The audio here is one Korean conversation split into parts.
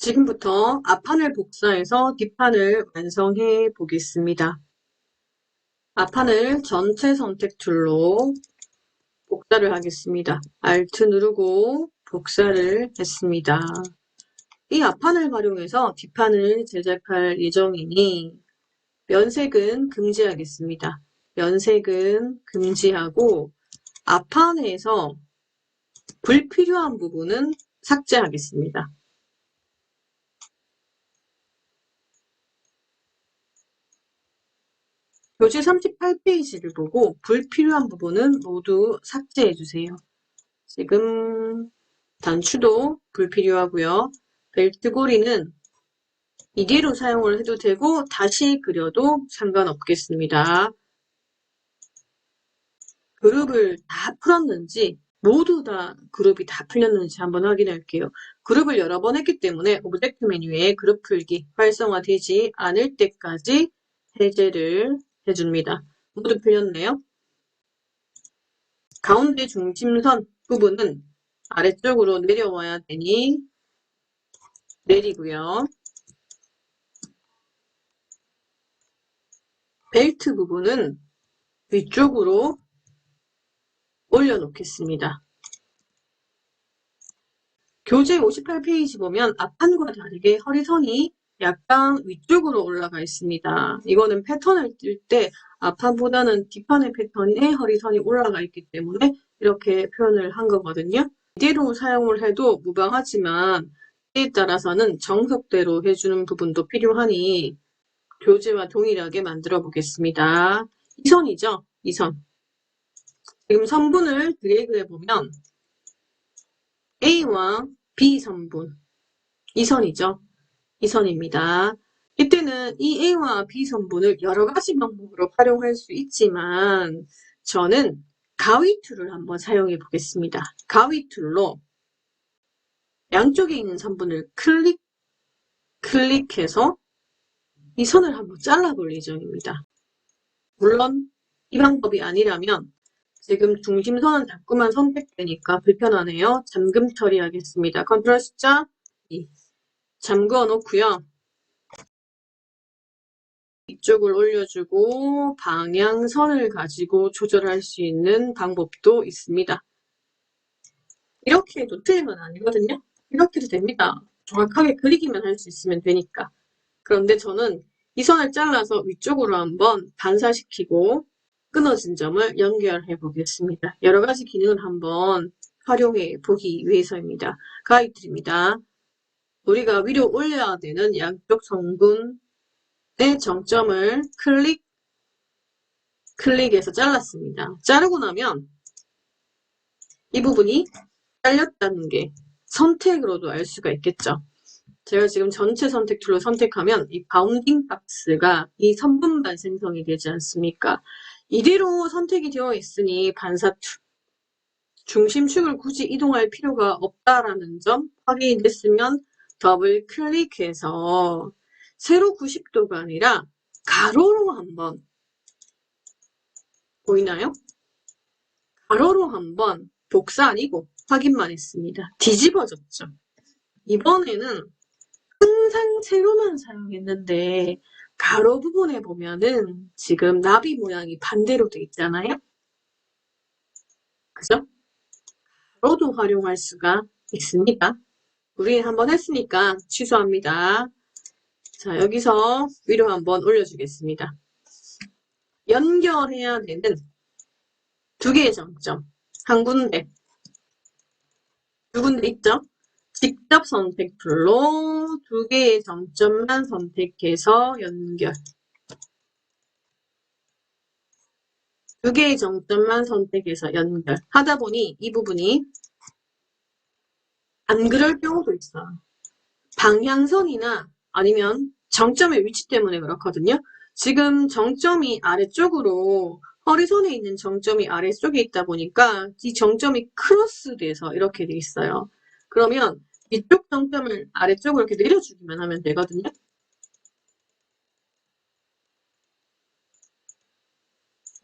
지금부터 앞판을 복사해서 뒷판을 완성해 보겠습니다. 앞판을 전체 선택 툴로 복사를 하겠습니다. Alt 누르고 복사를 했습니다. 이 앞판을 활용해서 뒷판을 제작할 예정이니 면색은 금지하겠습니다. 면색은 금지하고 앞판에서 불필요한 부분은 삭제하겠습니다. 교재 38페이지를 보고 불필요한 부분은 모두 삭제해주세요. 지금 단추도 불필요하고요. 벨트 고리는 이대로 사용을 해도 되고 다시 그려도 상관없겠습니다. 그룹을 다 풀었는지 모두 다 그룹이 다 풀렸는지 한번 확인할게요. 그룹을 여러 번 했기 때문에 오브젝트 메뉴에 그룹 풀기 활성화되지 않을 때까지 해제를 해줍니다. 모두 풀렸네요. 가운데 중심선 부분은 아래쪽으로 내려와야 되니 내리고요. 벨트 부분은 위쪽으로 올려놓겠습니다. 교재 58페이지 보면 앞판과 다르게 허리선이 약간 위쪽으로 올라가 있습니다. 이거는 패턴을 뜰 때 앞판보다는 뒷판의 패턴에 허리선이 올라가 있기 때문에 이렇게 표현을 한 거거든요. 이대로 사용을 해도 무방하지만 때에 따라서는 정석대로 해주는 부분도 필요하니 교재와 동일하게 만들어 보겠습니다. 이 선이죠? 이 선. 지금 선분을 드래그해 보면 A와 B 선분, 이 선이죠. 이 선입니다. 이때는 이 A와 B 선분을 여러 가지 방법으로 활용할 수 있지만 저는 가위 툴을 한번 사용해 보겠습니다. 가위 툴로 양쪽에 있는 선분을 클릭해서 이 선을 한번 잘라볼 예정입니다. 물론 이 방법이 아니라면 지금 중심선은 자꾸만 선택되니까 불편하네요. 잠금 처리하겠습니다. 컨트롤 숫자 2 잠궈 놓고요. 이쪽을 올려주고 방향선을 가지고 조절할 수 있는 방법도 있습니다. 이렇게 해도 틀린 건 아니거든요. 이렇게 해도 됩니다. 정확하게 그리기만 할 수 있으면 되니까. 그런데 저는 이 선을 잘라서 위쪽으로 한번 반사시키고 끊어진 점을 연결해 보겠습니다. 여러 가지 기능을 한번 활용해 보기 위해서입니다. 가이드입니다. 우리가 위로 올려야 되는 양쪽 성분의 정점을 클릭해서 잘랐습니다. 자르고 나면 이 부분이 잘렸다는 게 선택으로도 알 수가 있겠죠. 제가 지금 전체 선택 툴로 선택하면 이 바운딩 박스가 이 선분만 생성이 되지 않습니까? 이대로 선택이 되어 있으니 반사 중심축을 굳이 이동할 필요가 없다라는 점 확인이 됐으면 더블 클릭해서 세로 90도가 아니라 가로로 한번 보이나요? 가로로 한번 복사 아니고 확인만 했습니다. 뒤집어졌죠. 이번에는 항상 세로만 사용했는데 가로 부분에 보면은 지금 나비 모양이 반대로 돼 있잖아요. 그죠? 가로도 활용할 수가 있습니다. 우리 한번 했으니까 취소합니다. 자, 여기서 위로 한번 올려주겠습니다. 연결해야 되는 두 개의 정점, 한 군데, 두 군데 있죠? 직접 선택 툴로 두 개의 정점만 선택해서 연결. 두 개의 정점만 선택해서 연결. 하다 보니 이 부분이 안 그럴 경우도 있어. 방향선이나 아니면 정점의 위치 때문에 그렇거든요. 지금 정점이 아래쪽으로 허리선에 있는 정점이 아래쪽에 있다 보니까 이 정점이 크로스돼서 이렇게 돼 있어요. 그러면 이쪽 정점을 아래쪽으로 이렇게 내려주기만 하면 되거든요.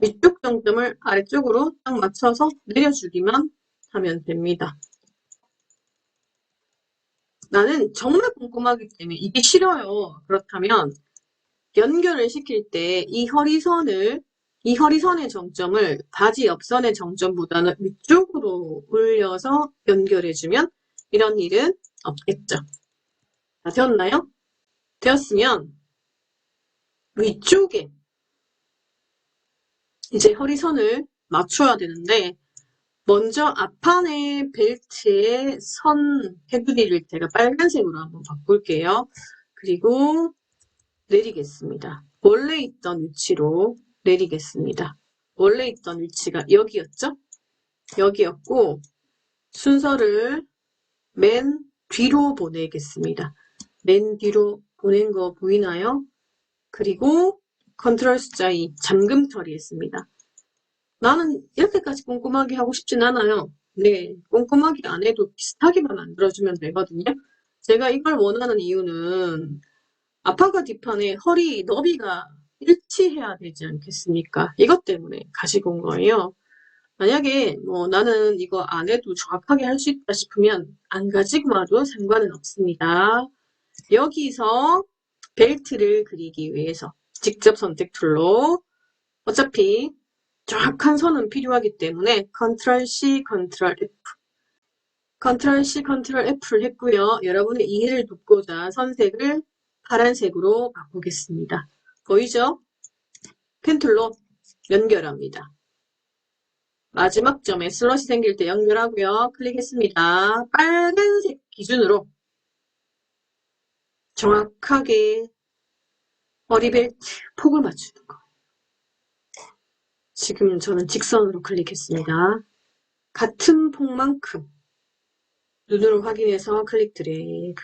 위쪽 정점을 아래쪽으로 딱 맞춰서 내려주기만 하면 됩니다. 나는 정말 꼼꼼하기 때문에 이게 싫어요. 그렇다면 연결을 시킬 때 이 허리선의 정점을 바지 옆선의 정점보다는 위쪽으로 올려서 연결해주면 이런 일은 없겠죠. 다 되었나요? 되었으면 위쪽에 이제 허리선을 맞춰야 되는데 먼저 앞판의 벨트의 선 테두리를 제가 빨간색으로 한번 바꿀게요. 그리고 내리겠습니다. 원래 있던 위치로 내리겠습니다. 원래 있던 위치가 여기였죠? 여기였고 순서를 맨 뒤로 보내겠습니다. 맨 뒤로 보낸 거 보이나요? 그리고 컨트롤 숫자 2 잠금 처리했습니다. 나는 이렇게까지 꼼꼼하게 하고 싶진 않아요. 네, 꼼꼼하게 안 해도 비슷하게만 만들어주면 되거든요. 제가 이걸 원하는 이유는 앞판과 뒷판의 허리 너비가 일치해야 되지 않겠습니까? 이것 때문에 가지고 온 거예요. 만약에 나는 이거 안 해도 정확하게 할 수 있다 싶으면 안 가지고 와도 상관은 없습니다. 여기서 벨트를 그리기 위해서 직접 선택 툴로 어차피 정확한 선은 필요하기 때문에 컨트롤 C, 컨트롤 F 컨트롤 C, 컨트롤 F를 했고요. 여러분의 이해를 돕고자 선색을 파란색으로 바꾸겠습니다. 보이죠? 펜툴로 연결합니다. 마지막 점에 슬롯이 생길 때 연결하고요. 클릭했습니다. 빨간색 기준으로 정확하게 허리벨트 폭을 맞추는 거. 지금 저는 직선으로 클릭했습니다. 같은 폭만큼 눈으로 확인해서 클릭 드래그.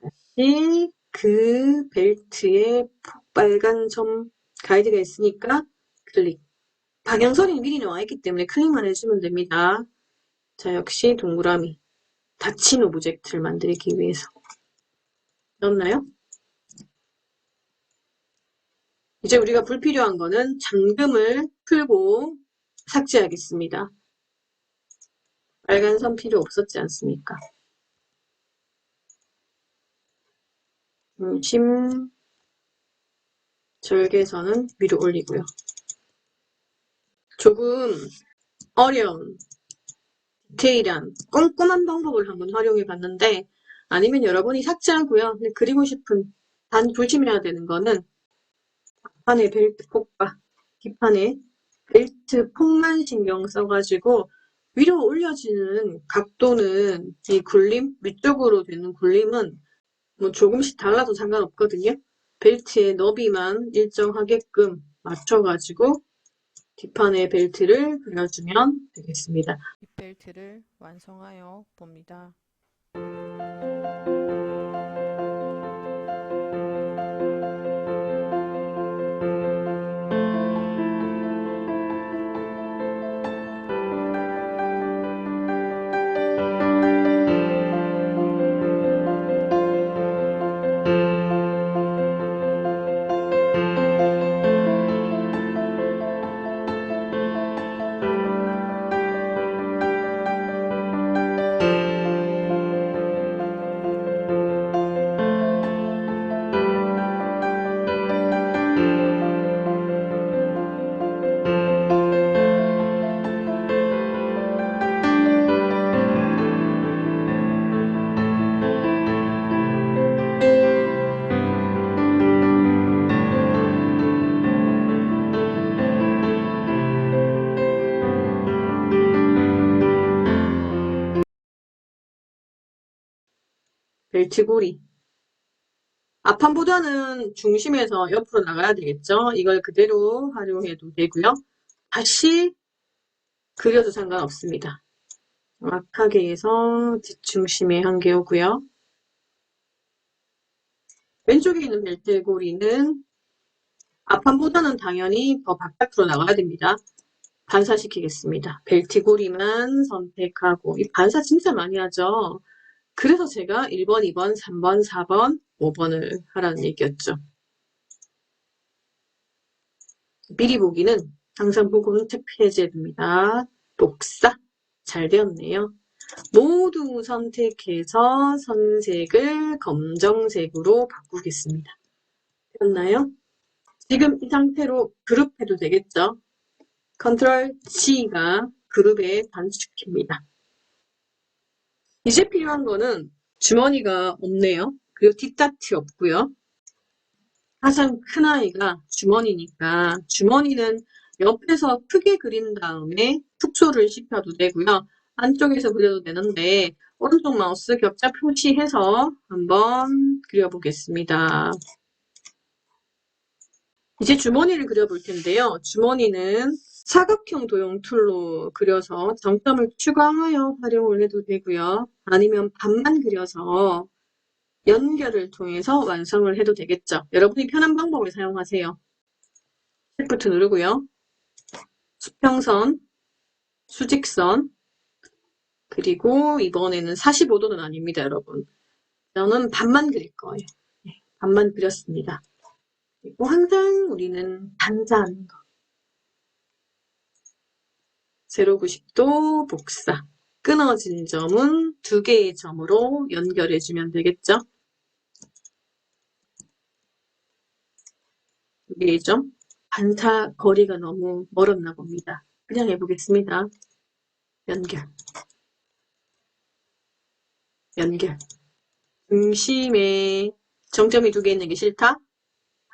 다시 그 벨트에 빨간 점 가이드가 있으니까 클릭. 방향선이 미리 나와 있기 때문에 클릭만 해주면 됩니다. 자, 역시 동그라미. 닫힌 오브젝트를 만들기 위해서. 넣었나요? 이제 우리가 불필요한 거는 잠금을 풀고 삭제하겠습니다. 빨간 선 필요 없었지 않습니까? 중심 절개선은 위로 올리고요. 조금 어려운 디테일한 꼼꼼한 방법을 한번 활용해 봤는데 아니면 여러분이 삭제하고요. 그리고 싶은 단 조심해야 되는 거는 앞판의 벨트 폭과 뒷판의 벨트 폭만 신경 써가지고 위로 올려지는 각도는 이 굴림, 위쪽으로 되는 굴림은 뭐 조금씩 달라도 상관없거든요. 벨트의 너비만 일정하게끔 맞춰가지고 뒷판의 벨트를 그려주면 되겠습니다. 립벨트를 완성하여 봅니다. 벨트고리. 앞판보다는 중심에서 옆으로 나가야 되겠죠. 이걸 그대로 활용해도 되고요. 다시 그려도 상관없습니다. 정확하게 해서 뒷중심에 한 개 오고요. 왼쪽에 있는 벨트고리는 앞판보다는 당연히 더 바깥으로 나가야 됩니다. 반사시키겠습니다. 벨트고리만 선택하고 이 반사 진짜 많이 하죠. 그래서 제가 1번, 2번, 3번, 4번, 5번을 하라는 얘기였죠. 미리 보기는 항상 보고는 체크해줘야 됩니다. 복사. 잘 되었네요. 모두 선택해서 선색을 검정색으로 바꾸겠습니다. 되었나요? 지금 이 상태로 그룹해도 되겠죠? 컨트롤 C가 그룹의 단축키입니다. 이제 필요한 거는 주머니가 없네요. 그리고 뒷다트 없고요. 가장 큰 아이가 주머니니까 주머니는 옆에서 크게 그린 다음에 축소를 시켜도 되고요. 안쪽에서 그려도 되는데 오른쪽 마우스 격자 표시해서 한번 그려보겠습니다. 이제 주머니를 그려볼 텐데요. 주머니는 사각형 도형 툴로 그려서 점점을 추가하여 활용을 해도 되고요. 아니면 반만 그려서 연결을 통해서 완성을 해도 되겠죠. 여러분이 편한 방법을 사용하세요. Shift 누르고요. 수평선, 수직선, 그리고 이번에는 45도는 아닙니다, 여러분. 저는 반만 그릴 거예요. 네, 반만 그렸습니다. 그리고 항상 우리는 반사하는 거. 090도 복사. 끊어진 점은 2개의 점으로 연결해주면 되겠죠? 2개의 점. 반사 거리가 너무 멀었나 봅니다. 그냥 해보겠습니다. 연결. 연결. 중심에 정점이 2개 있는 게 싫다?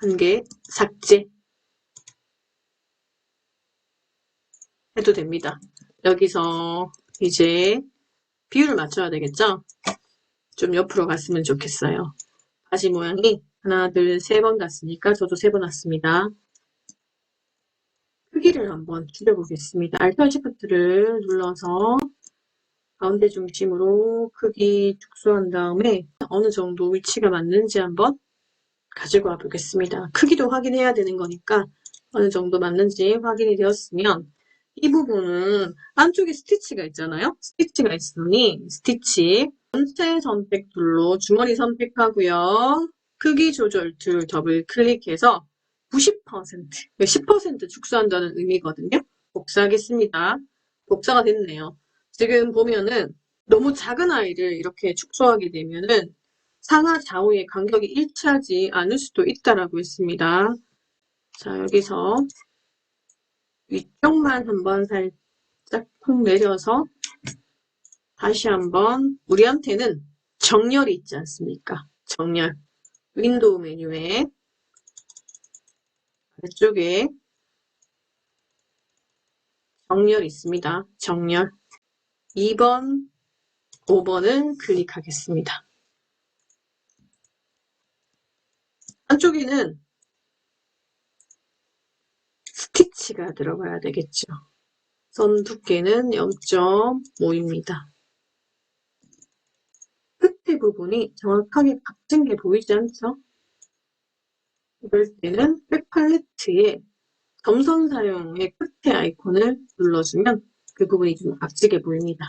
1개 삭제. 해도 됩니다. 여기서 이제 비율을 맞춰야 되겠죠? 좀 옆으로 갔으면 좋겠어요. 바지 모양이 하나, 둘, 3번 갔으니까 저도 3번 왔습니다. 크기를 한번 줄여보겠습니다. Alt Shift를 눌러서 가운데 중심으로 크기 축소한 다음에 어느 정도 위치가 맞는지 한번 가지고 와 보겠습니다. 크기도 확인해야 되는 거니까 어느 정도 맞는지 확인이 되었으면 이 부분은 안쪽에 스티치가 있잖아요. 스티치가 있으니 스티치 전체 선택 툴로 주머니 선택하고요. 크기 조절 툴 더블 클릭해서 90%, 10% 축소한다는 의미거든요. 복사하겠습니다. 복사가 됐네요. 지금 보면은 너무 작은 아이를 이렇게 축소하게 되면은 상하 좌우의 간격이 일치하지 않을 수도 있다라고 했습니다. 자, 여기서 위쪽만 한번 살짝 푹 내려서 다시 한번 우리한테는 정렬이 있지 않습니까? 정렬. 윈도우 메뉴에 아래쪽에 정렬이 있습니다. 정렬. 2번, 5번을 클릭하겠습니다. 안쪽에는 스티치가 들어가야 되겠죠. 선 두께는 0.5입니다. 끝에 부분이 정확하게 값진 게 보이지 않죠? 이럴 때는 백 팔레트에 점선 사용의 끝에 아이콘을 눌러주면 그 부분이 좀 값지게 보입니다.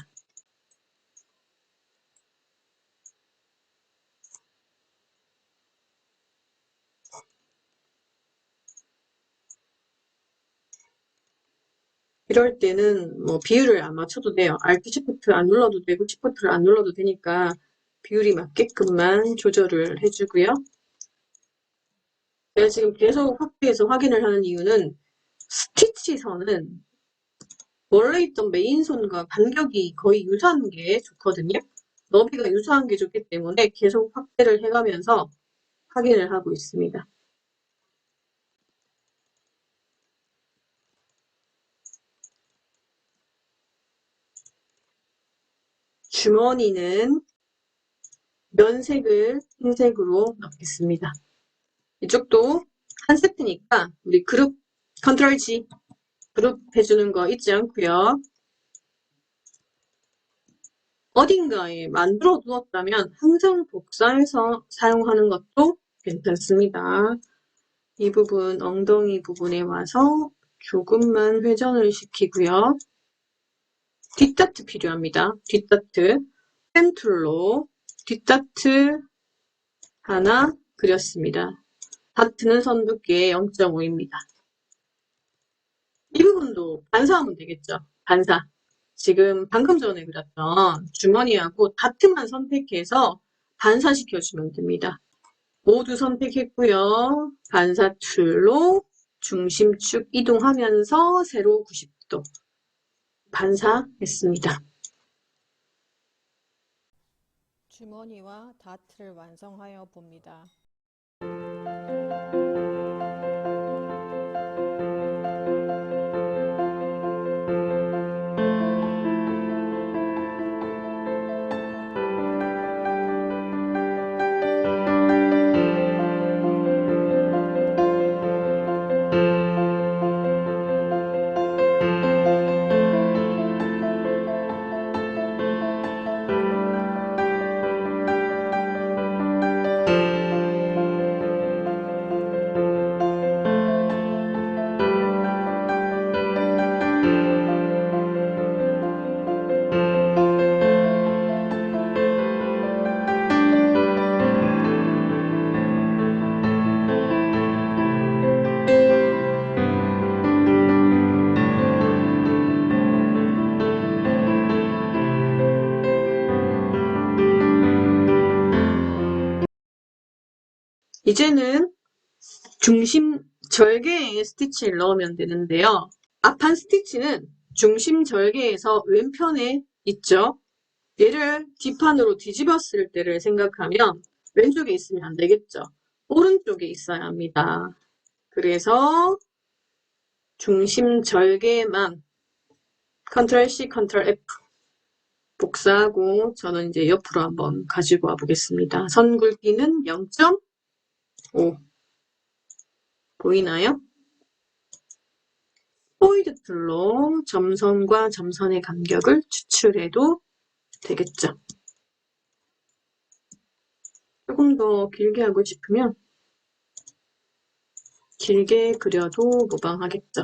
이럴 때는 뭐 비율을 안 맞춰도 돼요. Alt Shift 안 눌러도 되고 Shift를 안 눌러도 되니까 비율이 맞게끔만 조절을 해주고요. 제가 지금 계속 확대해서 확인을 하는 이유는 스티치 선은 원래 있던 메인 선과 간격이 거의 유사한 게 좋거든요. 너비가 유사한 게 좋기 때문에 계속 확대를 해가면서 확인을 하고 있습니다. 주머니는 면색을 흰색으로 넣겠습니다. 이쪽도 한 세트니까 우리 그룹 컨트롤 G 그룹 해주는 거 잊지 않고요. 어딘가에 만들어 두었다면 항상 복사해서 사용하는 것도 괜찮습니다. 이 부분 엉덩이 부분에 와서 조금만 회전을 시키고요. 뒷다트 필요합니다. 뒷다트 펜 툴로 뒷다트 하나 그렸습니다. 다트는 선 두께 0.5입니다. 이 부분도 반사하면 되겠죠. 반사. 지금 방금 전에 그렸던 주머니하고 다트만 선택해서 반사시켜주면 됩니다. 모두 선택했고요. 반사 툴로 중심축 이동하면서 세로 90도 반사했습니다. 주머니와 다트를 완성하여 봅니다. 이제는 중심 절개에 스티치를 넣으면 되는데요. 앞판 스티치는 중심 절개에서 왼편에 있죠. 얘를 뒷판으로 뒤집었을 때를 생각하면 왼쪽에 있으면 안 되겠죠. 오른쪽에 있어야 합니다. 그래서 중심 절개만 Ctrl C, Ctrl F 복사하고 저는 이제 옆으로 한번 가지고 와 보겠습니다. 선 굵기는 0.5 보이나요? 스포이드 툴로 점선과 점선의 간격을 추출해도 되겠죠. 조금 더 길게 하고 싶으면 길게 그려도 무방하겠죠.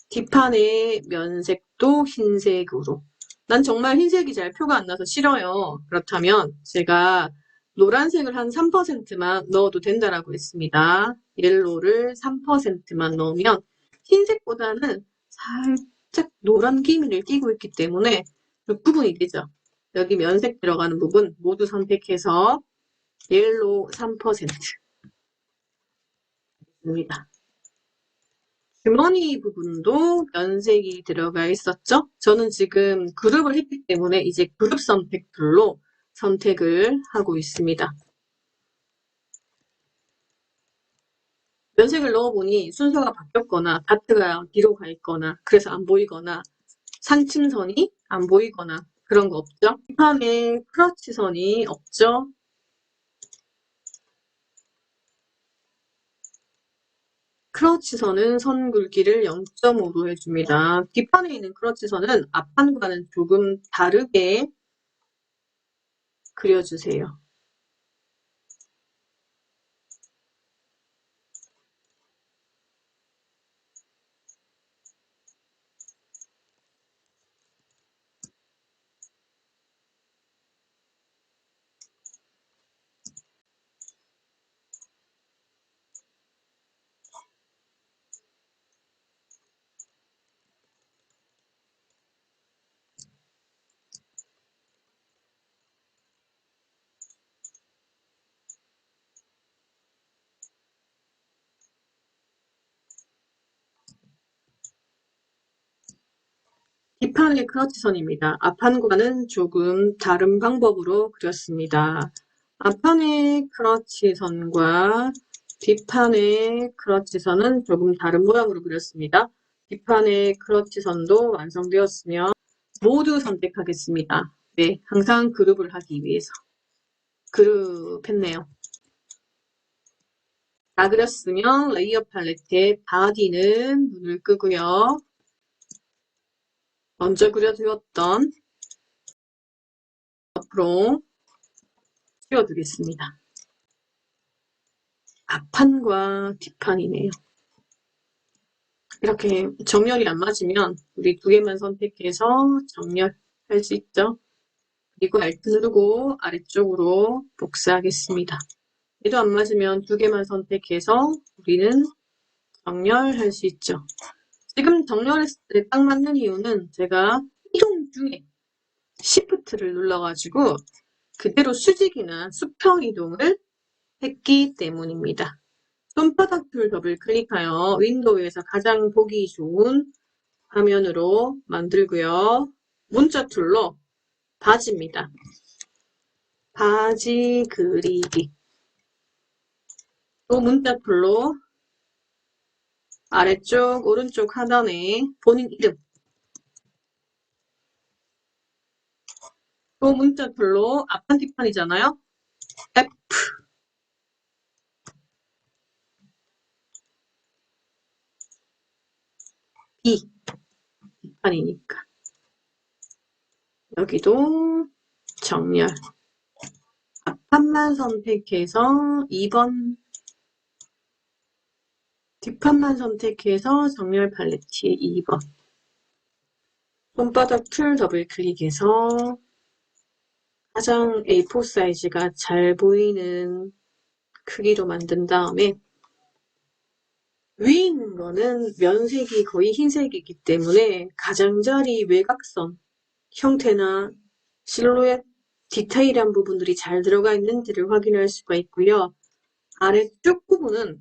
뒷판의 면색도 흰색으로. 난 정말 흰색이 잘 표가 안 나서 싫어요. 그렇다면 제가 노란색을 한 3%만 넣어도 된다라고 했습니다. 옐로우를 3%만 넣으면 흰색보다는 살짝 노란 기미를 띠고 있기 때문에 구분이 되죠. 여기 면색 들어가는 부분 모두 선택해서 옐로우 3%입니다. 주머니 부분도 면색이 들어가 있었죠? 저는 지금 그룹을 했기 때문에 이제 그룹 선택 툴로 선택을 하고 있습니다. 면색을 넣어보니 순서가 바뀌었거나 다트가 뒤로 가 있거나 그래서 안 보이거나 상층선이 안 보이거나 그런 거 없죠? 뒷판에 크러치선이 없죠? 크러치선은 선 굵기를 0.5로 해줍니다. 뒷판에 있는 크러치선은 앞판과는 조금 다르게 그려주세요. 뒷판의 크러치선입니다. 앞판과는 조금 다른 방법으로 그렸습니다. 앞판의 크러치선과 뒷판의 크러치선은 조금 다른 모양으로 그렸습니다. 뒷판의 크러치선도 완성되었으면 모두 선택하겠습니다. 네, 항상 그룹을 하기 위해서. 그룹 했네요. 다 그렸으면 레이어 팔레트의 바디는 눈을 끄고요. 먼저 그려두었던 옆으로 씌워두겠습니다. 앞판과 뒷판이네요. 이렇게 정렬이 안 맞으면 우리 두 개만 선택해서 정렬할 수 있죠. 그리고 Alt 누르고 아래쪽으로 복사하겠습니다. 얘도 안 맞으면 두 개만 선택해서 우리는 정렬할 수 있죠. 지금 정렬했을 때 딱 맞는 이유는 제가 이동 중에 Shift를 눌러가지고 그대로 수직이나 수평 이동을 했기 때문입니다. 손바닥 툴 더블 클릭하여 윈도우에서 가장 보기 좋은 화면으로 만들고요. 문자 툴로 바지입니다. 바지 그리기. 또 문자 툴로 아래쪽 오른쪽 하단에 본인 이름. 또 문자 툴로 앞판 뒷판이잖아요. F. B. 뒷판이니까. 여기도 정렬. 앞판만 선택해서 2번. 뒷판만 선택해서 정렬 팔레트의 2번. 손바닥 툴 더블 클릭해서 가장 A4 사이즈가 잘 보이는 크기로 만든 다음에 위에 있는 거는 면색이 거의 흰색이기 때문에 가장자리 외곽선 형태나 실루엣 디테일한 부분들이 잘 들어가 있는지를 확인할 수가 있고요. 아래쪽 부분은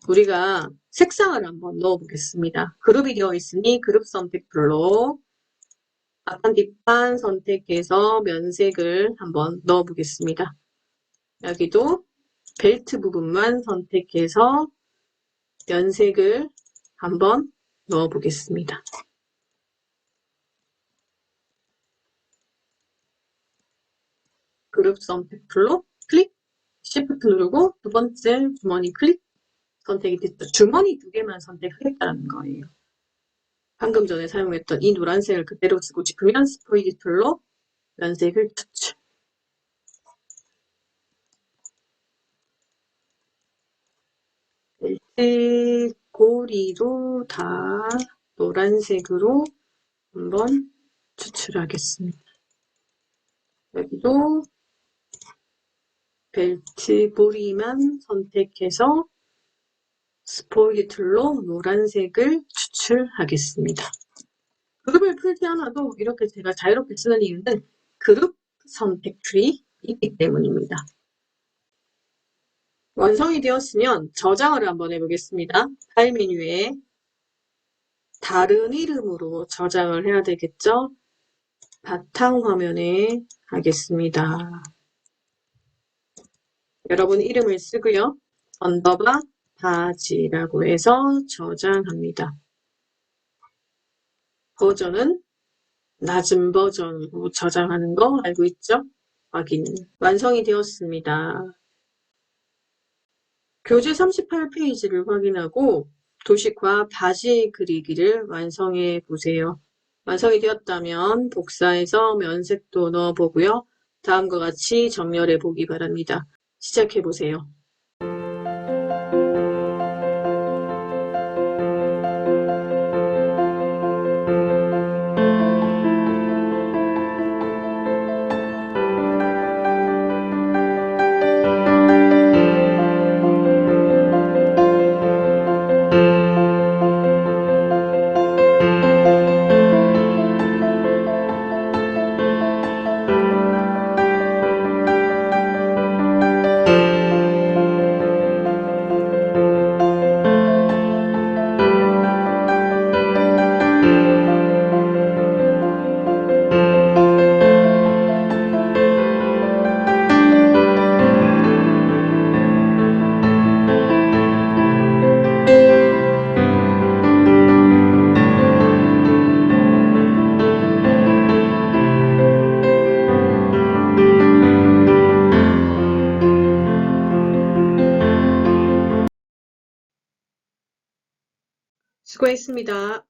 우리가 색상을 한번 넣어보겠습니다. 그룹이 되어 있으니 그룹 선택 툴로 앞판 뒷판 선택해서 면색을 한번 넣어보겠습니다. 여기도 벨트 부분만 선택해서 면색을 한번 넣어보겠습니다. 그룹 선택 툴로 클릭, Shift 누르고 두 번째 주머니 클릭 선택이 됐죠. 주머니 두 개만 선택하겠다는 거예요. 방금 전에 사용했던 이 노란색을 그대로 쓰고 싶으면 스포이드 툴로 면색을 추출. 벨트 고리도 다 노란색으로 한번 추출하겠습니다. 여기도 벨트 고리만 선택해서 스포이드 툴로 노란색을 추출하겠습니다. 그룹을 풀지 않아도 이렇게 제가 자유롭게 쓰는 이유는 그룹 선택 툴이 있기 때문입니다. 완성이 되었으면 저장을 한번 해보겠습니다. 파일 메뉴에 다른 이름으로 저장을 해야 되겠죠? 바탕화면에 하겠습니다. 여러분 이름을 쓰고요. 언더바 바지라고 해서 저장합니다. 버전은 낮은 버전으로 저장하는 거 알고 있죠? 확인. 완성이 되었습니다. 교재 38페이지를 확인하고 도식화 바지 그리기를 완성해 보세요. 완성이 되었다면 복사해서 면색도 넣어보고요. 다음과 같이 정렬해 보기 바랍니다. 시작해 보세요. 수고했습니다.